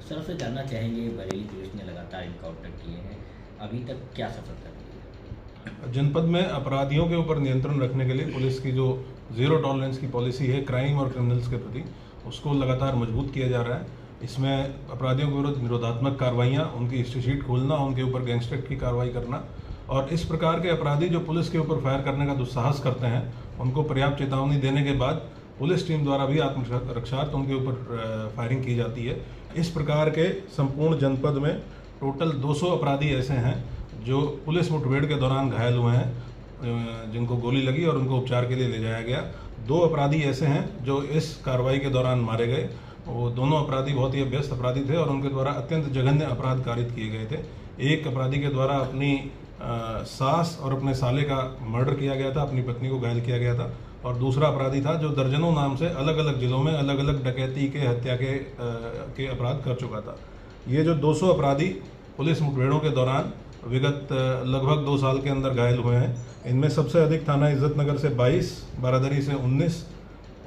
Sir से जानना चाहेंगे, बरेली पुलिस ने लगातार इनकाउंटर किए हैं, अभी तक क्या सफलता मिली है? जनपद में अपराधियों के ऊपर नियंत्रण रखने के लिए पुलिस की जो जीरो टॉलरेंस की पॉलिसी है क्राइम और क्रिमिनल्स के प्रति, उसको लगातार मजबूत किया जा रहा है। इसमें अपराधियों के विरुद्ध निरोधात्मक कार्रवाइयाँ, उनकी हिस्ट्री शीट खोलना, उनके ऊपर गैंगस्टर की कार्रवाई करना और इस प्रकार के अपराधी जो पुलिस के ऊपर फायर करने का दुस्साहस करते हैं, उनको पर्याप्त चेतावनी देने के बाद पुलिस टीम द्वारा भी आत्मरक्षार्थ उनके ऊपर फायरिंग की जाती है। इस प्रकार के संपूर्ण जनपद में टोटल 200 अपराधी ऐसे हैं जो पुलिस मुठभेड़ के दौरान घायल हुए हैं, जिनको गोली लगी और उनको उपचार के लिए ले जाया गया। 2 अपराधी ऐसे हैं जो इस कार्रवाई के दौरान मारे गए। वो दोनों अपराधी बहुत ही अभ्यस्त अपराधी थे और उनके द्वारा अत्यंत जघन्य अपराध कारित किए गए थे। एक अपराधी के द्वारा अपनी सास और अपने साले का मर्डर किया गया था, अपनी पत्नी को घायल किया गया था, और दूसरा अपराधी था जो दर्जनों नाम से अलग अलग जिलों में अलग अलग डकैती के, हत्या के अपराध कर चुका था। ये जो 200 अपराधी पुलिस मुठभेड़ों के दौरान विगत लगभग 2 साल के अंदर घायल हुए हैं, इनमें सबसे अधिक थाना इज्जतनगर से 22, बारादरी से 19,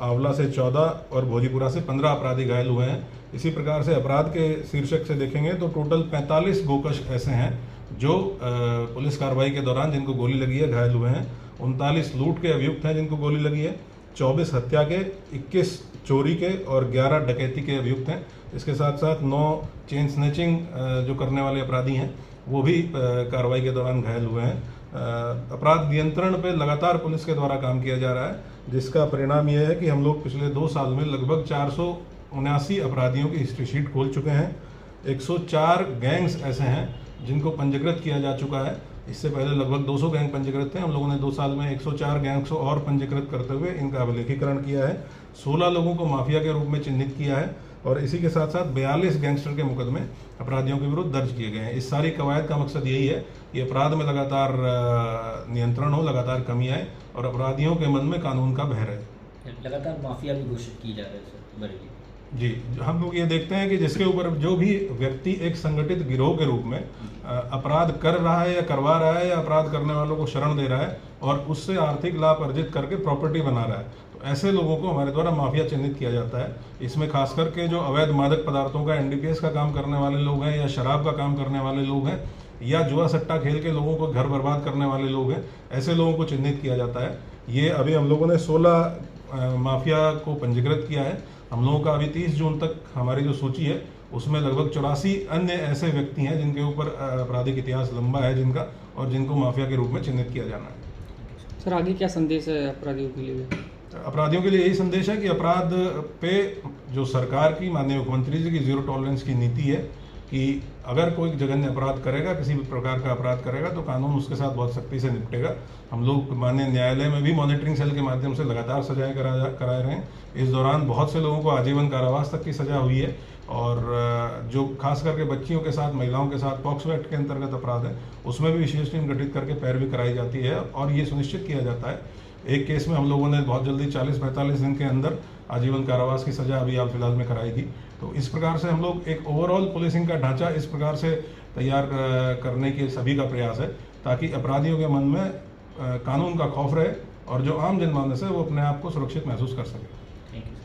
आंवला से 14 और भोजीपुरा से 15 अपराधी घायल हुए हैं। इसी प्रकार से अपराध के शीर्षक से देखेंगे तो टोटल 45 गोकश ऐसे हैं जो पुलिस कार्रवाई के दौरान जिनको गोली लगी है घायल हुए हैं। 39 लूट के अभियुक्त हैं जिनको गोली लगी है, 24 हत्या के, 21 चोरी के और 11 डकैती के अभियुक्त हैं। इसके साथ साथ 9 चेन स्नैचिंग जो करने वाले अपराधी हैं वो भी कार्रवाई के दौरान घायल हुए हैं। अपराध नियंत्रण पे लगातार पुलिस के द्वारा काम किया जा रहा है, जिसका परिणाम यह है कि हम लोग पिछले 2 साल में लगभग 479 अपराधियों की हिस्ट्री शीट खोल चुके हैं। 104 गैंग्स ऐसे हैं जिनको पंजीकृत किया जा चुका है। इससे पहले लगभग 200 गैंग पंजीकृत थे। हम लोगों ने 2 साल में 104 गैंग्स और पंजीकृत करते हुए इनका अभिलेखीकरण किया है। 16 लोगों को माफिया के रूप में चिन्हित किया है और इसी के साथ साथ 42 गैंगस्टर के मुकदमे अपराधियों के विरुद्ध दर्ज किए गए हैं। इस सारी कवायद का मकसद यही है कि अपराध में लगातार नियंत्रण हो, लगातार कमी आए और अपराधियों के मन में कानून का भय रहे। लगातार माफिया भी घोषित की जा रही है सर बरेली जी। हम लोग ये देखते हैं कि जिसके ऊपर जो भी व्यक्ति एक संगठित गिरोह के रूप में अपराध कर रहा है या करवा रहा है या अपराध करने वालों को शरण दे रहा है और उससे आर्थिक लाभ अर्जित करके प्रॉपर्टी बना रहा है, तो ऐसे लोगों को हमारे द्वारा माफिया चिन्हित किया जाता है। इसमें खास करके जो अवैध मादक पदार्थों का NDPS का काम करने वाले लोग हैं या शराब का काम करने वाले लोग हैं या जुआ सट्टा खेल के लोगों को घर बर्बाद करने वाले लोग हैं, ऐसे लोगों को चिन्हित किया जाता है। ये अभी हम लोगों ने 16 माफिया को पंजीकृत किया है। हम लोगों का अभी 30 जून तक हमारी जो सूची है उसमें लगभग 84 अन्य ऐसे व्यक्ति हैं जिनके ऊपर आपराधिक इतिहास लंबा है जिनका, और जिनको माफिया के रूप में चिन्हित किया जाना है। सर आगे क्या संदेश है अपराधियों के लिए? अपराधियों के लिए यही संदेश है कि अपराध पे जो सरकार की, माननीय मुख्यमंत्री जी की जीरो टॉलरेंस की नीति है कि अगर कोई जघन्य अपराध करेगा, किसी भी प्रकार का अपराध करेगा तो कानून उसके साथ बहुत सख्ती से निपटेगा। हम लोग माननीय न्यायालय में भी मॉनिटरिंग सेल के माध्यम से लगातार सजाएं कराए रहे हैं। इस दौरान बहुत से लोगों को आजीवन कारावास तक की सजा हुई है और जो खास करके बच्चियों के साथ, महिलाओं के साथ पॉक्सो एक्ट के अंतर्गत अपराध है उसमें भी विशेष टीम गठित करके पैरवी कराई जाती है और ये सुनिश्चित किया जाता है। एक केस में हम लोगों ने बहुत जल्दी 40-45 दिन के अंदर आजीवन कारावास की सजा अभी हाल फिलहाल में कराई थी। तो इस प्रकार से हम लोग एक ओवरऑल पुलिसिंग का ढांचा इस प्रकार से तैयार करने के सभी का प्रयास है ताकि अपराधियों के मन में कानून का खौफ रहे और जो आम जनमानस है वो अपने आप को सुरक्षित महसूस कर सके। Thank you.